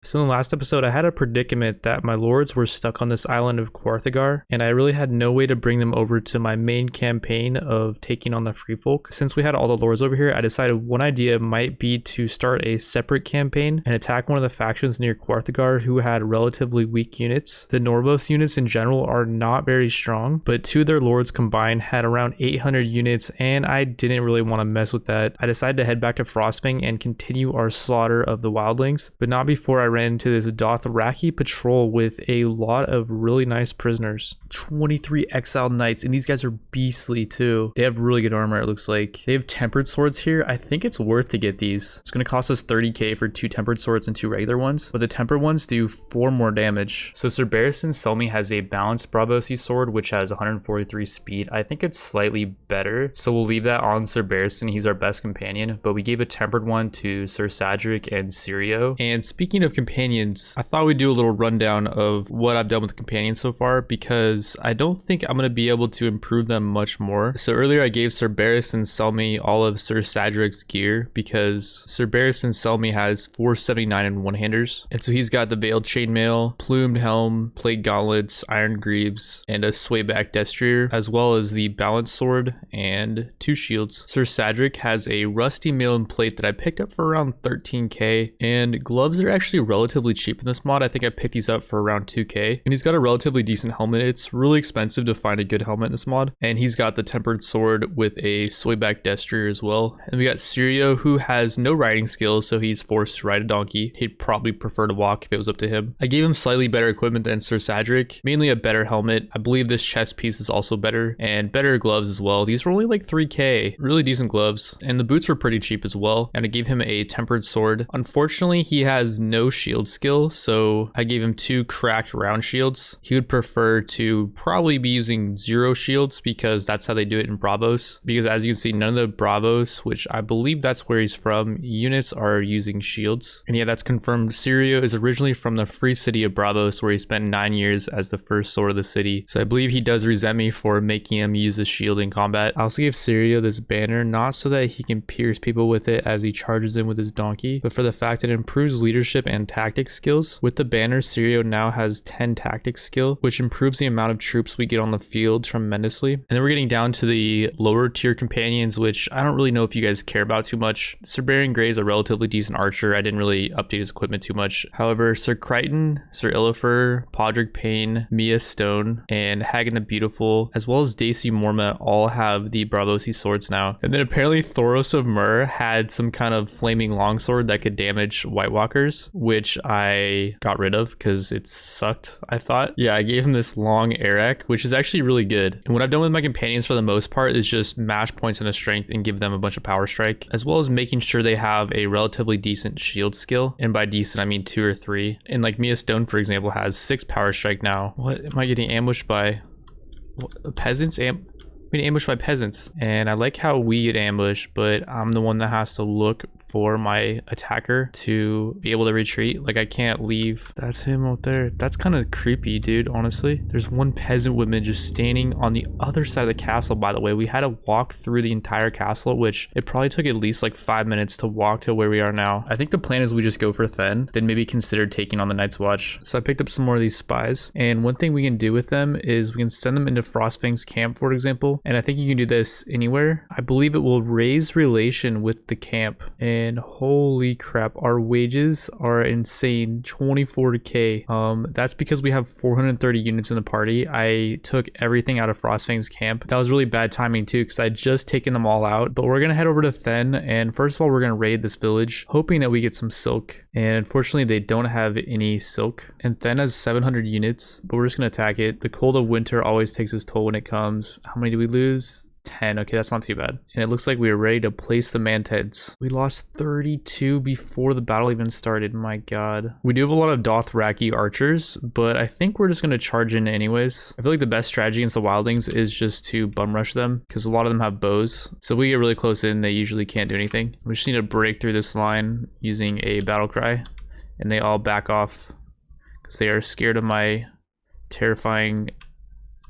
So in the last episode, I had a predicament that my lords were stuck on this island of Quarthagar, and I really had no way to bring them over to my main campaign of taking on the free folk. Since we had all the lords over here, I decided one idea might be to start a separate campaign and attack one of the factions near Quarthagar who had relatively weak units. The Norvos units in general are not very strong, but two of their lords combined had around 800 units, and I didn't really want to mess with that. I decided to head back to Frostfang and continue our slaughter of the wildlings, but not before I ran into this Dothraki patrol with a lot of really nice prisoners. 23 exiled knights, and these guys are beastly too. They have really good armor, it looks like. They have tempered swords here. I think it's worth to get these. It's going to cost us 30k for 2 tempered swords and 2 regular ones, but the tempered ones do 4 more damage. So Sir Barristan Selmy has a balanced Braavosi sword, which has 143 speed. I think it's slightly better, so we'll leave that on Sir Barristan. He's our best companion, but we gave a tempered one to Sir Sadric and Sirio. And speaking of companions, I thought we'd do a little rundown of what I've done with the companions so far, because I don't think I'm going to be able to improve them much more. So earlier I gave Sir Barristan Selmy all of Sir Sadric's gear, because Sir Barristan Selmy has 479 in one-handers, and so he's got the Veiled Chainmail, Plumed Helm, Plate Gauntlets, Iron Greaves, and a Swayback Destrier, as well as the Balanced Sword and 2 shields. Sir Sadric has a Rusty Mail and Plate that I picked up for around 13k, and gloves are actually relatively cheap in this mod. I think I picked these up for around 2k, and he's got a relatively decent helmet. It's really expensive to find a good helmet in this mod, and he's got the tempered sword with a Swayback Destrier as well. And we got Sirio, who has no riding skills, so he's forced to ride a donkey. He'd probably prefer to walk if it was up to him. I gave him slightly better equipment than Sir Sadric, mainly a better helmet. I believe this chest piece is also better, and better gloves as well. These were only like 3k, really decent gloves, and the boots were pretty cheap as well. And I gave him a tempered sword. Unfortunately, he has no shield skill, so I gave him 2 cracked round shields. He would prefer to probably be using 0 shields, because that's how they do it in Braavos. Because as you can see, none of the Braavos, which I believe that's where he's from, units are using shields. And yeah, that's confirmed. Sirio is originally from the free city of Braavos, where he spent 9 years as the first sword of the city. So I believe he does resent me for making him use a shield in combat. I also gave Sirio this banner, not so that he can pierce people with it as he charges in with his donkey, but for the fact it improves leadership and tactics skills. With the banner, Sirio now has 10 tactics skill, which improves the amount of troops we get on the field tremendously. And then we're getting down to the lower tier companions, which I don't really know if you guys care about too much. Sir Barian Grey is a relatively decent archer. I didn't really update his equipment too much. However, Sir Crichton, Sir Illifer, Podrick Payne, Mia Stone, and Hagen the Beautiful, as well as Daisy Morma, all have the Braavosi swords now. And then apparently Thoros of Mur had some kind of flaming longsword that could damage White Walkers, which I got rid of because it sucked, I thought. Yeah, I gave him this long Arak, which is actually really good. And what I've done with my companions for the most part is just mash points into strength and give them a bunch of power strike, as well as making sure they have a relatively decent shield skill. And by decent, I mean 2 or 3. And like Mia Stone, for example, has 6 power strike now. What am I getting ambushed by? What, peasants? Being ambushed by peasants. And I like how we get ambushed, but I'm the one that has to look for my attacker to be able to retreat. Like, I can't leave. That's him out there. That's kind of creepy, dude, honestly. There's one peasant woman just standing on the other side of the castle, by the way. We had to walk through the entire castle, which it probably took at least like 5 minutes to walk to where we are now. I think the plan is we just go for Then, then maybe consider taking on the Night's Watch. So I picked up some more of these spies, and one thing we can do with them is we can send them into Frostfang's camp, for example. And I think you can do this anywhere. I believe it will raise relation with the camp, and holy crap, our wages are insane. 24k. That's because we have 430 units in the party. I took everything out of Frostfang's camp. That was really bad timing too, because I just taken them all out. But we're gonna head over to Then, and first of all, we're gonna raid this village, hoping that we get some silk. And unfortunately, they don't have any silk. And Then has 700 units, but we're just gonna attack it. The cold of winter always takes its toll when it comes. How many do we lose? 10. Okay, that's not too bad. And it looks like we are ready to place the Manteds. We lost 32 before the battle even started. My god. We do have a lot of Dothraki archers, but I think we're just going to charge in anyways. I feel like the best strategy against the wildlings is just to bum rush them, because a lot of them have bows. So if we get really close in, they usually can't do anything. We just need to break through this line using a battle cry, and they all back off because they are scared of my terrifying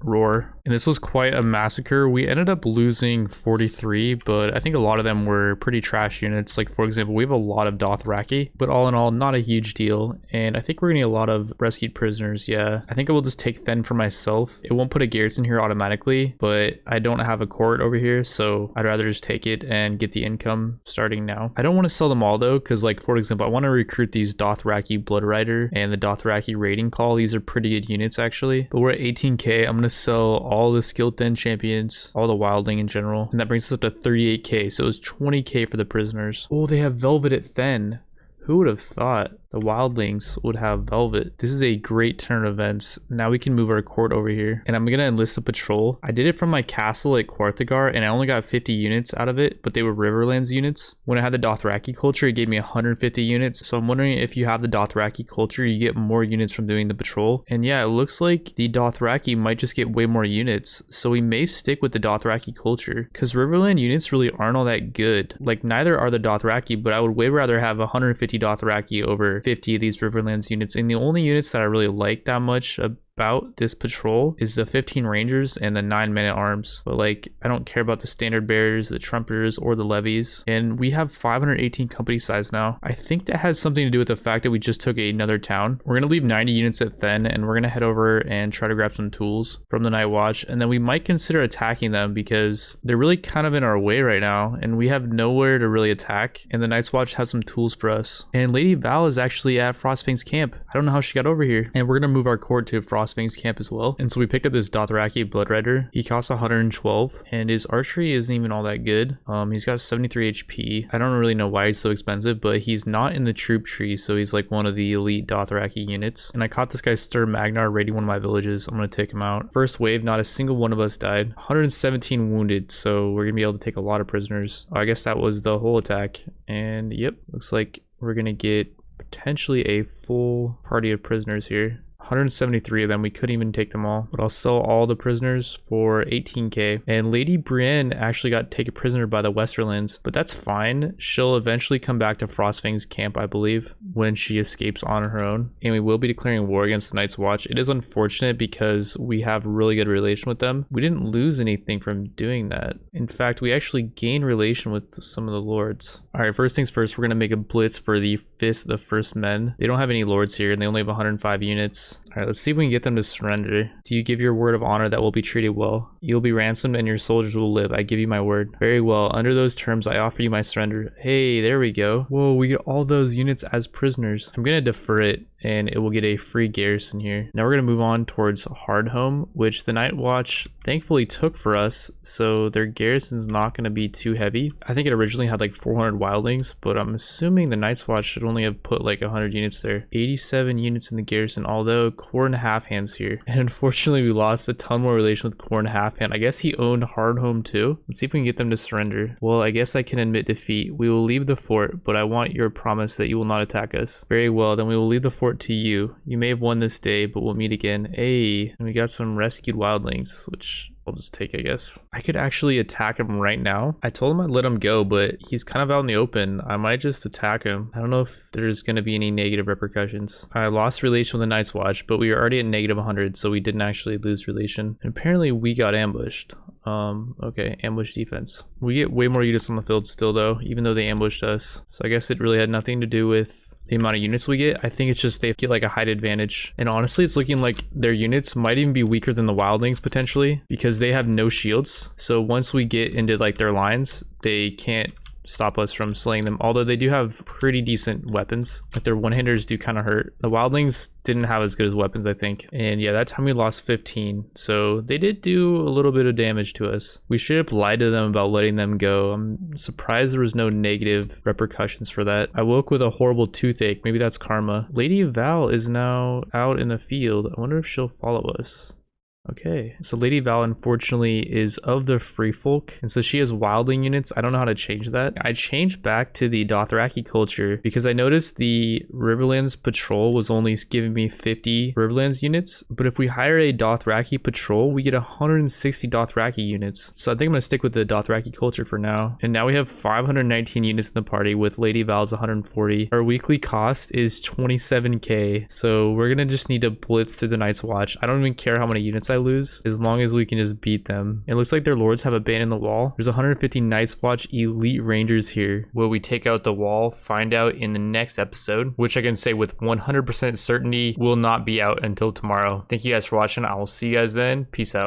roar. And this was quite a massacre. We ended up losing 43, but I think a lot of them were pretty trash units. Like, for example, we have a lot of Dothraki, but all in all, not a huge deal. And I think we're gonna get a lot of rescued prisoners. Yeah, I think I will just take Then for myself. It won't put a garrison here automatically, but I don't have a court over here, so I'd rather just take it and get the income starting now. I don't want to sell them all though, because like, for example, I want to recruit these Dothraki Bloodrider and the Dothraki Raiding Call. These are pretty good units actually, but we're at 18k. I'm gonna sell all the skilled Then champions, all the wildling in general, and that brings us up to 38k. So it was 20k for the prisoners. Oh, they have velvet at Then. Who would have thought the wildlings would have velvet? This is a great turn of events. Now we can move our court over here, and I'm gonna enlist a patrol. I did it from my castle at Quarthagar, and I only got 50 units out of it, but they were Riverlands units. When I had the Dothraki culture, it gave me 150 units. So I'm wondering if you have the Dothraki culture, you get more units from doing the patrol. And yeah, it looks like the Dothraki might just get way more units. So we may stick with the Dothraki culture, because Riverland units really aren't all that good. Like, neither are the Dothraki, but I would way rather have 150 Dothraki over 50 of these Riverlands units. And the only units that I really like that much about this patrol is the 15 rangers and the 9 men-at-arms. But like, I don't care about the standard bearers, the trumpeters, or the levies. And we have 518 company size now. I think that has something to do with the fact that we just took another town. We're gonna leave 90 units at Then, and we're gonna head over and try to grab some tools from the Night Watch, and then we might consider attacking them because they're really kind of in our way right now, and we have nowhere to really attack, and the Night's Watch has some tools for us. And Lady Val is actually at Frostfang's camp. I don't know how she got over here. And we're gonna move our court to Frostfang's camp as well. And so we picked up this Dothraki Bloodrider. He costs 112, and his archery isn't even all that good. He's got 73 HP. I don't really know why he's so expensive, but he's not in the troop tree, so he's like one of the elite Dothraki units. And I caught this guy Stir Magnar raiding one of my villages. I'm gonna take him out. First wave, not a single one of us died. 117 wounded, so we're gonna be able to take a lot of prisoners. I guess that was the whole attack. And yep, looks like we're gonna get potentially a full party of prisoners here. 173 of them. We couldn't even take them all, but I'll sell all the prisoners for 18k. And Lady Brienne actually got taken prisoner by the Westerlands, but that's fine. She'll eventually come back to Frostfang's camp, I believe, when she escapes on her own, and we will be declaring war against the Night's Watch. It is unfortunate because we have a really good relation with them. We didn't lose anything from doing that. In fact, we actually gained relation with some of the lords. All right, first things first, we're gonna make a blitz for the Fist of the First Men. They don't have any lords here, and they only have 105 units. All right, let's see if we can get them to surrender. Do you give your word of honor that we'll be treated well? You'll be ransomed and your soldiers will live. I give you my word. Very well. Under those terms, I offer you my surrender. Hey, there we go. Whoa, we get all those units as prisoners. I'm gonna defer it, and it will get a free garrison here. Now we're gonna move on towards Hardhome, which the Night Watch thankfully took for us, so their garrison's not gonna be too heavy. I think it originally had like 400 wildlings, but I'm assuming the Night's Watch should only have put like 100 units there. 87 units in the garrison, although Core and Half Hands here. And unfortunately, we lost a ton more relation with Core and Half Hand. I guess he owned Hardhome too. Let's see if we can get them to surrender. Well, I guess I can admit defeat. We will leave the fort, but I want your promise that you will not attack us. Very well, then we will leave the fort to you. You may have won this day, but we'll meet again. Hey, and we got some rescued wildlings, which I'll just take, I guess. I could actually attack him right now. I told him I'd let him go, but he's kind of out in the open. I might just attack him. I don't know if there's going to be any negative repercussions. I lost relation with the Night's Watch, but we were already at negative 100, so we didn't actually lose relation. And apparently we got ambushed. Okay, ambush defense. We get way more units on the field still though, even though they ambushed us. So I guess it really had nothing to do with the amount of units we get. I think it's just they get like a height advantage. And honestly, it's looking like their units might even be weaker than the wildlings potentially, because they have no shields. So once we get into like their lines, they can't stop us from slaying them, although they do have pretty decent weapons, but their one-handers do kind of hurt. The wildlings didn't have as good as weapons, I think. And yeah, that time we lost 15, so they did do a little bit of damage to us. We should have lied to them about letting them go. I'm surprised there was no negative repercussions for that. I woke with a horrible toothache. Maybe that's karma. Lady Val is now out in the field. I wonder if she'll follow us. Okay, so Lady Val unfortunately is of the free folk, and so she has wildling units. I don't know how to change that. I changed back to the Dothraki culture because I noticed the Riverlands patrol was only giving me 50 Riverlands units, but if we hire a Dothraki patrol, we get 160 Dothraki units. So I think I'm gonna stick with the Dothraki culture for now. And now we have 519 units in the party with Lady Val's 140. Our weekly cost is 27k, so we're gonna just need to blitz through the Night's Watch. I don't even care how many units I lose, as long as we can just beat them. It looks like their lords have abandoned the wall. There's 150 Night's Watch elite rangers here. Will we take out the wall? Find out in the next episode, which I can say with 100% certainty will not be out until tomorrow. Thank you guys for watching. I will see you guys then. Peace out.